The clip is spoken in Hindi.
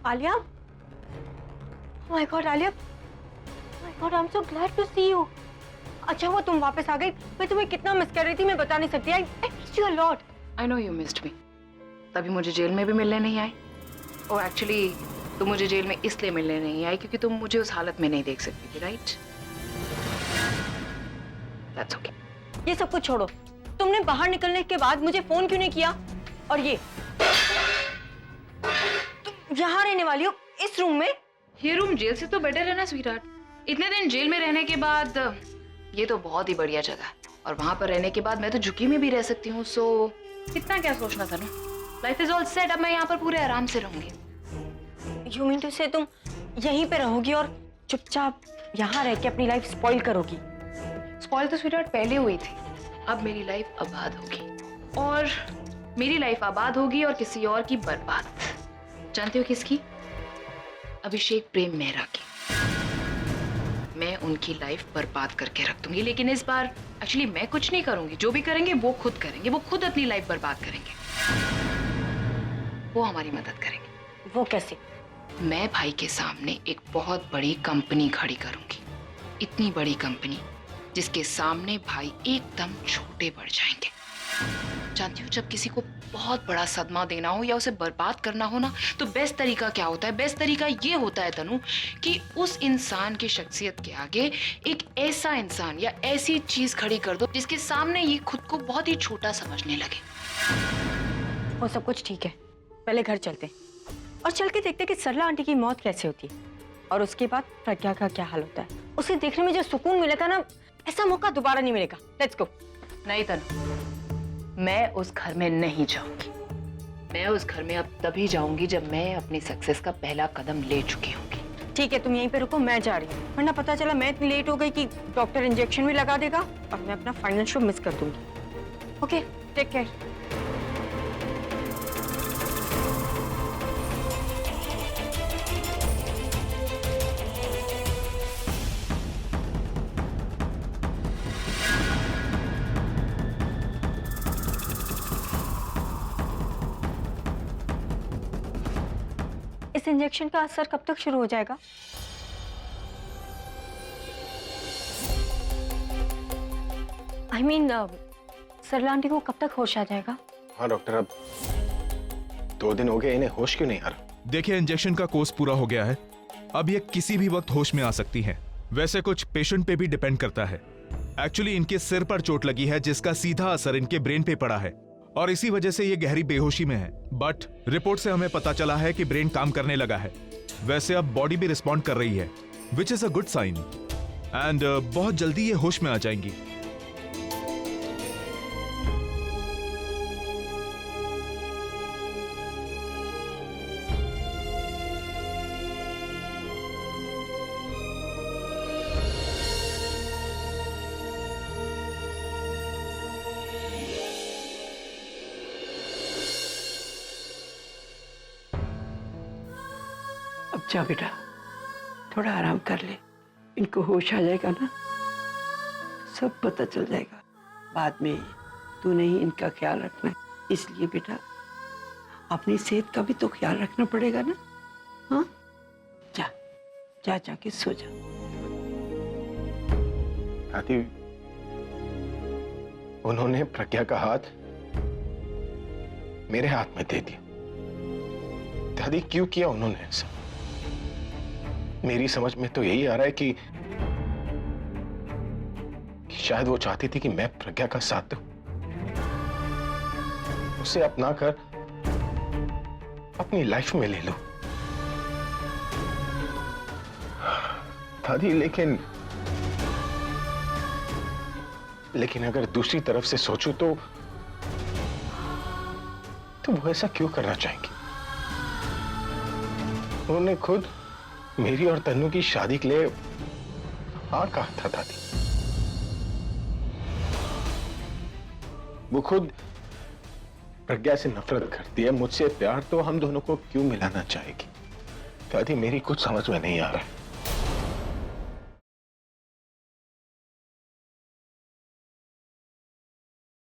Alia, my god Alia, my god, I am so glad to see you. अच्छा हुआ तुम वापस आ गई, मैं तुम्हें कितना मिस कर रही थी मैं बता नहीं सकती। I miss you a lot. I know you missed मी, तभी मुझे जेल में भी मिलने नहीं आई। और एक्चुअली तुम मुझे जेल में इसलिए मिलने नहीं आई क्योंकि तुम मुझे उस हालत में नहीं देख सकती थी, राइट? That's okay. ये सब कुछ छोड़ो, तुमने बाहर निकलने के बाद मुझे फोन क्यों नहीं किया? और ये तुम यहाँ रहने वाली हो इस रूम में? ये रूम जेल से तो बेटर है ना स्वीटहार्ट। इतने दिन जेल में रहने के बाद ये तो बहुत ही बढ़िया जगह है, और वहां पर रहने के बाद मैं तो झुकी में भी रह सकती हूँ। सो इतना क्या सोचना था ना, लाइफ इज ऑल सेट। अब मैं यहाँ पर पूरे आराम से रहूंगी। यू मीन टू से तुम यहीं पे रहोगी और चुपचाप यहाँ रह के अपनी लाइफ स्पॉइल करोगी? स्पॉइल तो स्वीटहार्ट पहले हुई थी, अब मेरी लाइफ आबाद होगी, और मेरी लाइफ आबाद होगी और किसी और की बर्बाद। जानते हो किसकी? अभिषेक प्रेम मेहरा की। मैं उनकी लाइफ बर्बाद करके रख दूंगी, लेकिन इस बार एक्चुअली मैं कुछ नहीं करूंगी। जो भी करेंगे वो खुद करेंगे, वो खुद अपनी लाइफ बर्बाद करेंगे, वो हमारी मदद करेंगे। वो कैसे? मैं भाई के सामने एक बहुत बड़ी कंपनी खड़ी करूंगी, इतनी बड़ी कंपनी जिसके सामने भाई एकदम छोटे पड़ जाएंगे। जानती हो, जब किसी को बहुत बड़ा सदमा देना हो या उसे बर्बाद करना हो ना, तो बेस्ट तरीका क्या होता है? बेस्ट तरीका ये होता है तनु कि उस इंसान की शख्सियत के आगे एक ऐसा इंसान या ऐसी चीज खड़ी कर दो जिसके सामने ये खुद को बहुत ही छोटा समझने लगे। वो सब कुछ ठीक है, पहले घर चलते और चल के देखते कि सरला आंटी की मौत कैसे होती है, और उसके बाद प्रज्ञा का क्या हाल होता है। उसे देखने में जो सुकून मिला था ना, ऐसा मौका दोबारा नहीं मिलेगा। Let's go. नहीं तनु, मैं उस घर में नहीं जाऊंगी। मैं उस घर में अब तभी जाऊंगी जब मैं अपनी सक्सेस का पहला कदम ले चुकी होंगी। ठीक है, तुम यहीं पे रुको, मैं जा रही हूँ, वरना पता चला मैं इतनी लेट हो गई कि डॉक्टर इंजेक्शन भी लगा देगा और मैं अपना फाइनल शो मिस कर दूंगी। Okay, take care. इस इंजेक्शन का असर कब तक शुरू हो जाएगा? आई मीन सरला आंटी को कब तक होश आ जाएगा? हाँ डॉक्टर, अब 2 दिन हो गए, इन्हें होश क्यों नहीं आ रहा? देखिए, इंजेक्शन का कोर्स पूरा हो गया है, अब ये किसी भी वक्त होश में आ सकती हैं। वैसे कुछ पेशेंट पे भी डिपेंड करता है। एक्चुअली इनके सिर पर चोट लगी है जिसका सीधा असर इनके ब्रेन पे पड़ा है, और इसी वजह से ये गहरी बेहोशी में है। बट रिपोर्ट से हमें पता चला है कि ब्रेन काम करने लगा है। वैसे अब बॉडी भी रिस्पॉन्ड कर रही है, which is a good sign, and बहुत जल्दी ये होश में आ जाएंगी। अब जा बेटा, थोड़ा आराम कर ले, इनको होश आ जाएगा ना, सब पता चल जाएगा। बाद में तूने ही इनका ख्याल रखना है, इसलिए बेटा अपनी सेहत का भी तो ख्याल रखना पड़ेगा ना। हाँ, जा जा जाके सो जा। दादी, उन्होंने प्रज्ञा का हाथ मेरे हाथ में दे दिया। दादी, क्यों किया उन्होंने ऐसा? मेरी समझ में तो यही आ रहा है कि शायद वो चाहती थी कि मैं प्रज्ञा का साथ दूं, उसे अपना कर अपनी लाइफ में ले लूं। दादी, लेकिन अगर दूसरी तरफ से सोचूं तो वो ऐसा क्यों करना चाहेंगी? उन्होंने खुद मेरी और तन्नू की शादी के लिए हाँ कहा था दादी। वो खुद प्रज्ञा से नफरत करती है, मुझसे प्यार तो हम दोनों को क्यों मिलाना चाहेगी? दादी, मेरी कुछ समझ में नहीं आ रहा है।